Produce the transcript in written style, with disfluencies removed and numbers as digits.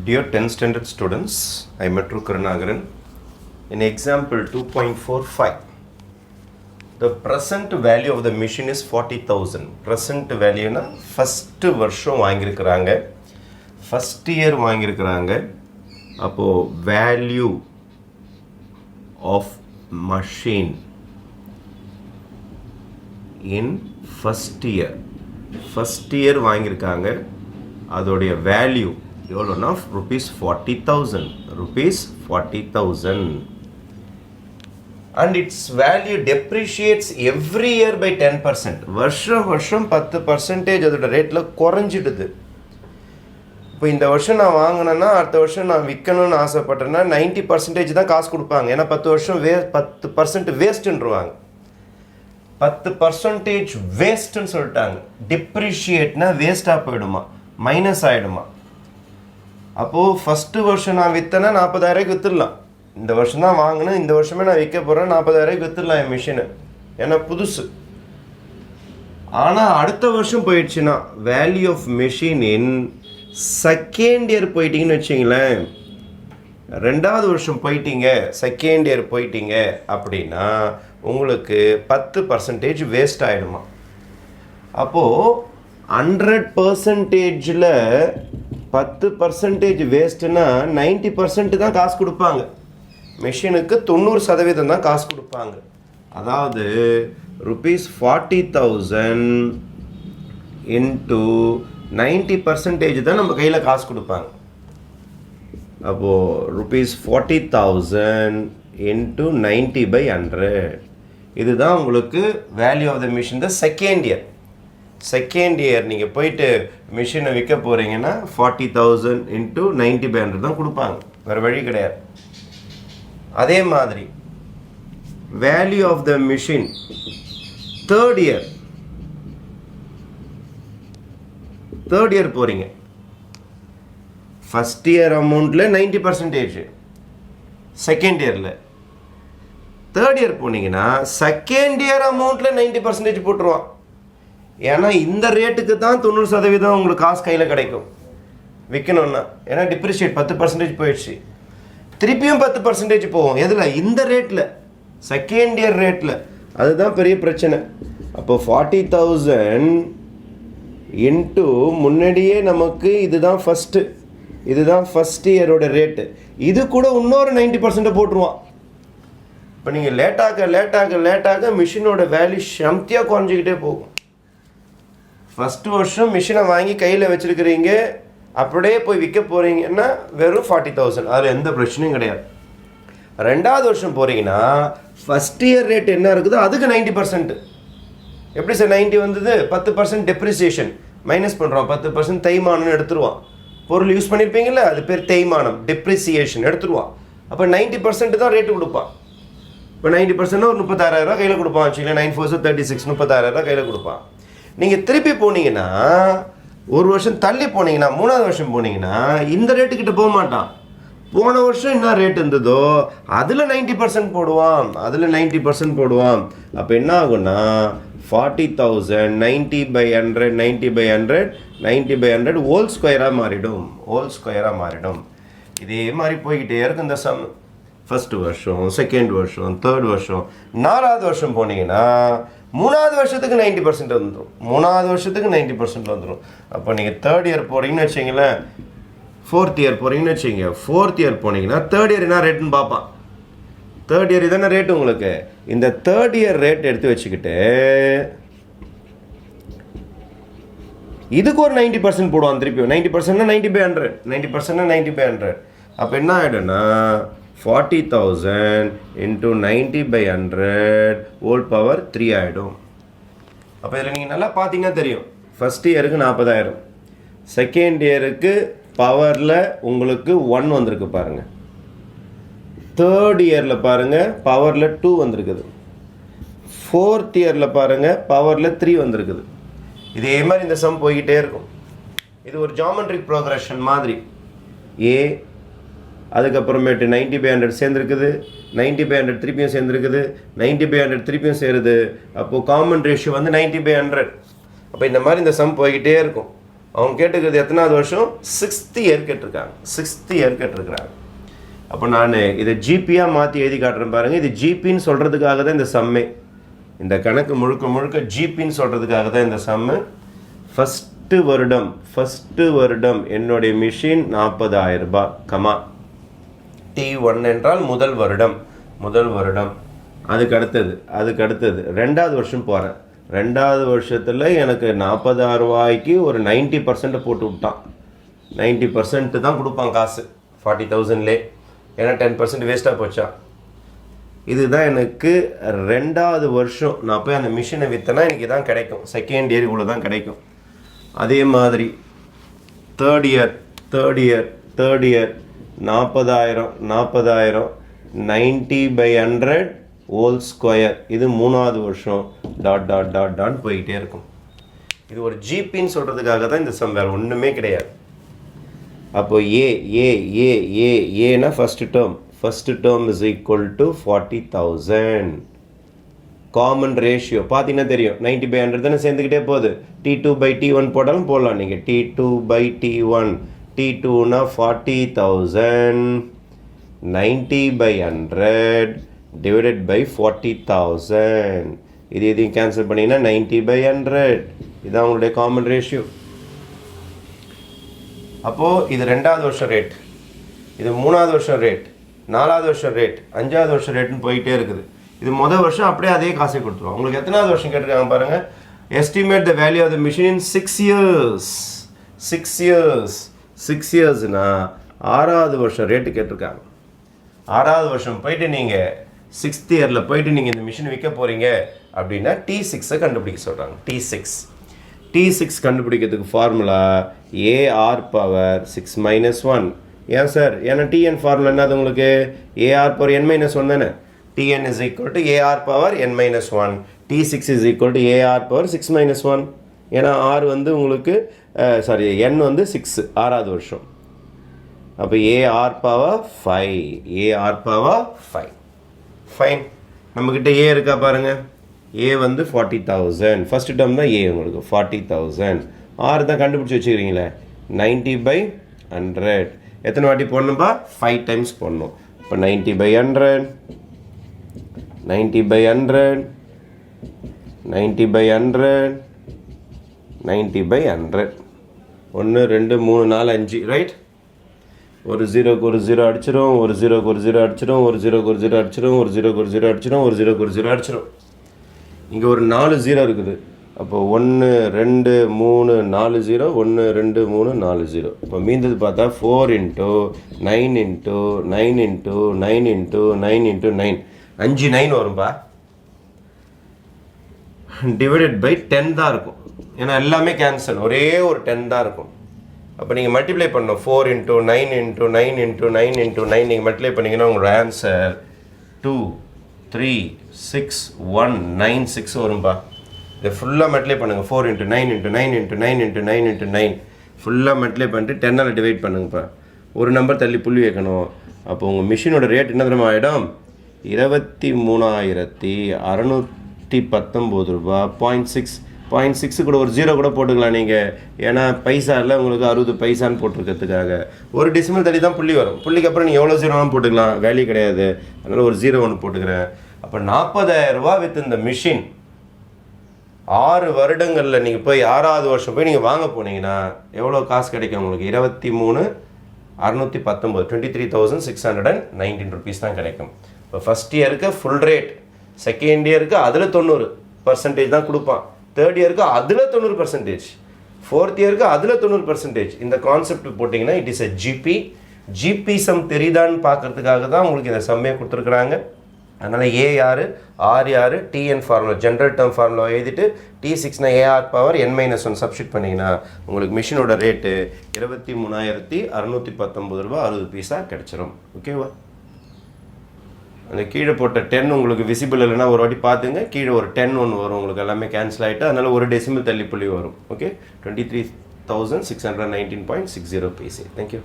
Dear 10th standard students, I am Metru Karunagaran. In example 2.45, the present value of the machine is 40,000. Present value na first வருஷம் வாங்கியிருக்கிறாங்க, first year வாங்கியிருக்கிறாங்க. அப்போ value of machine in first year வாங்கியிருக்காங்க. அதோடைய value எவ்வளோனா rupees 40,000 and its value depreciates every year by 10%. வருஷம் 10% அதோட ரேட்டில் குறைஞ்சிடுது. இப்போ இந்த வருஷம் நான் வாங்கினேன்னா அடுத்த வருஷம் நான் விற்கணும்னு ஆசைப்பட்டேன்னா 90% தான் காசு கொடுப்பாங்க. ஏன்னா 10 வருஷம் 10% வேஸ்ட்டுன்றுவாங்க. 10% வேஸ்ட்டுன்னு சொல்லிட்டாங்க. டிப்ரிஷியேட்னா வேஸ்ட்டாக போயிடுமா, மைனஸ் ஆகிடுமா. அப்போது ஃபஸ்ட்டு வருஷம் நான் விற்றேன்னா 40,000 விற்றுடலாம். இந்த வருஷம் தான் வாங்கினேன், இந்த வருஷமே நான் விற்க போகிறேன், 40,000 விற்றுடலாம் என் மிஷினு, ஏன்னா புதுசு. ஆனால் அடுத்த வருஷம் போயிடுச்சுன்னா value of machine in second year போயிட்டீங்கன்னு வச்சிங்களேன், ரெண்டாவது வருஷம் போயிட்டீங்க, செகண்ட் இயர் போயிட்டீங்க அப்படின்னா உங்களுக்கு 10% வேஸ்ட் ஆகிடுமா. அப்போது 100%ல் 10% வேஸ்ட்டுன்னா 90% தான் காசு கொடுப்பாங்க. மிஷினுக்கு 90% தான் காசு கொடுப்பாங்க. அதாவது rupees 40,000 into 90% தான் நம்ம கையில் காசு கொடுப்பாங்க. அப்போது rupees 40,000 into 90/100, இதுதான் உங்களுக்கு value of the machine the second year நீங்கள் போயிட்டு மிஷினை விற்க போகிறீங்கன்னா 40,000 into 90/100 தான் கொடுப்பாங்க, வேறு வழி கிடையாது. அதே மாதிரி value of the machine third year போகிறீங்க, ஃபஸ்ட் இயர் அமௌண்ட்டில் 90%, செகண்ட் இயரில். தேர்ட் இயர் போனீங்கன்னா செகண்ட் இயர் அமௌண்ட்டில் 90% போட்டுருவான். ஏன்னா இந்த ரேட்டுக்கு தான் 90% உங்களுக்கு காசு கையில் கிடைக்கும் விற்கணுன்னா. ஏன்னா டிப்ரிஷியேட் 10% போயிடுச்சு, திருப்பியும் 10% போகும். எதில்? இந்த ரேட்டில், செகண்ட் இயர் ரேட்டில். அதுதான் பெரிய பிரச்சனை. அப்போ 40,000 இன்ட்டு முன்னாடியே நமக்கு இதுதான் ஃபஸ்ட் இயரோட ரேட்டு, இது கூட இன்னொரு 90% போட்டுருவான். இப்போ நீங்கள் லேட்டாக மிஷினோட வேல்யூ சம்தியாக குறைஞ்சிக்கிட்டே போகும். ஃபஸ்ட்டு வருஷம் மிஷினை வாங்கி கையில் வச்சுருக்கிறீங்க, அப்படியே போய் விற்க போகிறீங்கன்னா வெறும் 40,000, அதில் எந்த பிரச்சனையும் கிடையாது. ரெண்டாவது வருஷம் போகிறீங்கன்னா ஃபஸ்ட் இயர் ரேட் என்ன இருக்குதோ அதுக்கு 90%. எப்படி சார் 90 வந்தது? 10% டெப்ரிசியேஷன் மைனஸ் பண்ணுறோம், 10% தேய்மானம்னு எடுத்துருவான். பொருள் யூஸ் பண்ணியிருப்பீங்கள்ல, அது பேர் தேய்மானம், டெப்ரிசியேஷன் எடுத்துருவான். அப்போ 90% தான் ரேட்டு கொடுப்பான். இப்போ 90% ஒரு 36,000 கையில் கொடுப்பான் வச்சுக்கலாம். 9 4 36, 36,000 கையில் கொடுப்பான். நீங்கள் திருப்பி போனீங்கன்னா, ஒரு வருஷம் தள்ளி போனீங்கன்னா, மூணாவது வருஷம் போனீங்கன்னா இந்த ரேட்டுக்கிட்ட போக மாட்டான். போன வருஷம் என்ன ரேட் இருந்ததோ அதில் 90% போடுவான், அப்போ என்ன ஆகும்னா 40,000 90/100 ஹோல் ஸ்கொயராக மாறிடும். இதே மாதிரி போய்கிட்டே இருக்கு இந்த சம். ஃபஸ்ட்டு வருஷம், செகண்ட் வருஷம், தேர்ட் வருஷம், நாலாவது வருஷம் போனீங்கன்னா மூணாவது வருஷத்துக்கு 90% வந்துடும். அப்போ நீங்கள் தேர்ட் இயர் போகிறீங்கன்னு வச்சிங்களேன், ஃபோர்த் இயர் போகிறீங்கன்னு வச்சிங்க, ஃபோர்த் இயர் போனீங்கன்னா தேர்ட் இயர் என்ன ரேட்டுன்னு பார்ப்பான். தேர்ட் இயர் இதான ரேட்டு உங்களுக்கு. இந்த தேர்ட் இயர் ரேட் எடுத்து வச்சுக்கிட்டு இதுக்கு ஒரு 90% போடுவான் திருப்பியும். 90%னா 90/100. அப்போ என்ன ஆகிடும்னா 40,000 into 90/100 ஹோல் பவர் 3 ஆகிடும். அப்போ இதில் நீங்கள் நல்லா பார்த்தீங்கன்னா தெரியும், ஃபஸ்ட் இயருக்கு 40,000, செகண்ட் இயருக்கு பவரில் உங்களுக்கு 1 வந்திருக்கு பாருங்கள், தேர்ட் இயரில் பாருங்கள் பவரில் 2 வந்திருக்குது, ஃபோர்த் இயரில் பாருங்கள் பவரில் 3 வந்திருக்குது. இதே மாதிரி இந்த சம் போய்கிட்டே இருக்கும். இது ஒரு ஜாமெட்ரிக் ப்ரோக்ரஷன் மாதிரி. அதுக்கப்புறமேட்டு 90/100 சேர்ந்துருக்குது, 90/100 திருப்பியும் சேர்ந்துருக்குது, 90/100 திருப்பியும் சேருது. அப்போது காமன் ரேஷியோ வந்து 90/100. அப்போ இந்த மாதிரி இந்த சம் போய்கிட்டே இருக்கும். அவங்க கேட்டுக்கிறது எத்தனாவது வருஷம்? 6th இயர் கேட்டிருக்காங்க. 6th இயர் கேட்டிருக்கிறாங்க. அப்போ நான் இதை ஜிபியாக மாற்றி எழுதி காட்டுறேன் பாருங்கள். இது ஜிபின்னு சொல்கிறதுக்காக தான் இந்த சம்மே. இந்த கணக்கு முழுக்க முழுக்க ஜிபின்னு சொல்கிறதுக்காக தான் இந்த சம்மு. ஃபஸ்ட்டு வருடம் என்னுடைய மிஷின் 40,000 ரூபாய், கமா T1 என்றால் முதல் வருடம். அதுக்கு அடுத்தது 2வது வருஷம் போகிறேன். 2வது வருஷத்தில் எனக்கு 40,000 ரூபாய்க்கு ஒரு 90% போட்டு விட்டான். 90% தான் கொடுப்பான் காசு 40,000லே. ஏன்னா 10% வேஸ்ட்டாக போச்சா. இதுதான் எனக்கு 2வது வருஷம். நான் போய் அந்த மிஷினை விற்றனா எனக்கு இதான் கிடைக்கும். செகண்ட் இயர் இவ்வளோ தான் கிடைக்கும். அதே மாதிரி தேர்ட் இயர் 40,000 90/100 ஹோல் ஸ்கொயர். இது 3வது வருஷம். டாட் போய்கிட்டே இருக்கும். இது ஒரு ஜிபின்னு சொல்கிறதுக்காக தான் இந்த சம், வேறு ஒன்றுமே கிடையாது. அப்போ ஏனா first term is equal to 40,000. Common ratio பார்த்தீங்கன்னா தெரியும், 90/100 தானே சேர்ந்துக்கிட்டே போகுது. T2/T1 போட்டாலும் போடலாம் நீங்கள். T2/T1, T2னா 40,000, 90/100 divided by 40,000. இதையும் கேன்சல் பண்ணிங்கன்னா 90/100. இதுதான் உங்களுடைய காமன் ரேஷியோ. அப்போது இது 2வது வருஷம் ரேட், இது 3வது வருஷம் ரேட், 4வது வருஷம் ரேட், 5வது வருஷம் ரேட்டுன்னு போயிட்டே இருக்குது. இது மொதல் வருஷம் அப்படியே அதே காசை கொடுத்துருவோம். உங்களுக்கு எத்தனாவது வருஷம் கேட்டிருக்காங்க பாருங்கள். Estimate the value of the machine in 6 years. 6 yearsனா 6வது வருஷம் ரேட்டு கேட்டிருக்காங்க. 6வது வருஷம் போயிட்டு நீங்கள் 6th இயரில் போயிட்டு நீங்கள் இந்த மிஷின் விற்க போகிறீங்க அப்படின்னா T6 கண்டுபிடிக்க சொல்கிறாங்க. T6 கண்டுபிடிக்கிறதுக்கு ஃபார்முலா AR பவர் 6 - 1. ஏன் சார்? ஏன்னா TN ஃபார்முலா என்னது உங்களுக்கு? AR பவர் n - 1 தானே. TN is equal to AR power n - 1. T6 is equal to AR power 6 - 1. ஏன்னா R வந்து உங்களுக்கு n வந்து 6, 6வது வருஷம். அப்போ AR பவர் 5. ஃபைன். நம்மக்கிட்ட A இருக்கா பாருங்கள். A வந்து 40,000. ஃபஸ்ட்டு டேர்ம் தான் A உங்களுக்கு 40,000. R தான் கண்டுபிடிச்சி வச்சுக்கிறீங்களே. 90/100 எத்தனை வாட்டி போடணும்பா? 5 டைம்ஸ் போடணும். இப்போ 90/100 90/100 1 2 3 4 5 ரைட். ஒரு 0க்கு ஒரு 0 அடிச்சிடும், ஒரு 0க்கு ஒரு 0 அடிச்சிடும், ஒரு 0க்கு ஒரு 0 அடிச்சிடும், ஒரு 0க்கு ஒரு 0 அடிச்சிடும், ஒரு 0க்கு ஒரு 0 அடிச்சிடும். இங்கே ஒரு 4 0 இருக்குது. அப்போ 1 2 3 4 0, 1 2 3 4 0. இப்போ மீந்தது பார்த்தா 4 × 9 × 9 × 9 × 9 × 9 5 9 வரும்பா. டிவைடட் பை 10 தான் இருக்கும். ஏன்னா எல்லாமே கேன்சல், ஒரே ஒரு 10 தான் இருக்கும். அப்போ நீங்கள் மல்டிப்ளை பண்ணணும். 4 × 9 × 9 × 9 × 9 நீங்கள் மல்டிப்ளை பண்ணிங்கன்னா உங்களோட ஆன்சர் 2 3 6 1 9 6 வரும்பா. இதை ஃபுல்லாக மல்டிப்ளை பண்ணுங்கள். 4 × 9 × 9 × 9 × 9 × 9 ஃபுல்லாக மல்டிப்ளை பண்ணிட்டு 10ஆல் டிவைட் பண்ணுங்கப்பா. ஒரு நம்பர் தள்ளி புள்ளி வைக்கணும். அப்போ உங்கள் மிஷினோட ரேட் என்ன தெரியுமா ஆகிடும்? 23,619 ரூபா. 0.6 கூட ஒரு 0 கூட போட்டுக்கலாம் நீங்கள். ஏன்னா பைசா இல்லை உங்களுக்கு 60 பைசான்னு போட்டிருக்கிறதுக்காக. ஒரு டெசிமல் தள்ளி தான் புள்ளி வரும். புள்ளிக்கு அப்புறம் நீங்கள் எவ்வளோ 0 போட்டுக்கலாம், வேல்யூ கிடையாது. அதனால் ஒரு 0 ஒன்று போட்டுக்கிறேன். அப்போ 40,000 ரூபா வித் இந்த மிஷின் 6 வருடங்களில் நீங்கள் போய் 6வது வருஷம் போய் நீங்கள் வாங்க போனீங்கன்னா எவ்வளோ காசு கிடைக்கும் உங்களுக்கு? 23,619 23,619 ருபீஸ் தான் கிடைக்கும். இப்போ ஃபஸ்ட் இயருக்கு ஃபுல் ரேட், செகண்ட் இயருக்கு அதில் 90% தான் கொடுப்பான், தேர்ட் இயருக்கு அதில் 90%, ஃபோர்த் இயருக்கு அதில் 90%. இந்த கான்செப்ட் போட்டிங்கன்னா it is a GP sum தெரியுதான்னு பார்க்கறதுக்காக தான் உங்களுக்கு இந்த சம்மே கொடுத்துருக்குறாங்க. அதனால் ஏ யார், ஆர் யார், TN formula general term formula எழுதிட்டு T6னா AR பவர் n - 1 சப்ஸ்டிட் பண்ணிங்கன்னா உங்களுக்கு மிஷினோட ரேட்டு 23,619 ரூபா 60 பைசா கிடச்சிரும். ஓகேவா? அந்த கீழே போட்ட 10 உங்களுக்கு விசிபிள் இல்லைன்னா ஒரு வாட்டி பார்த்துங்க. கீழே ஒரு 10 ஒன்று வரும், உங்களுக்கு எல்லாமே கேன்சல் ஆகிட்டு அதனால் ஒரு டெசிமல் தள்ளி புள்ளி வரும். ஓகே, 23,619.60 பைசே. தேங்க்யூ.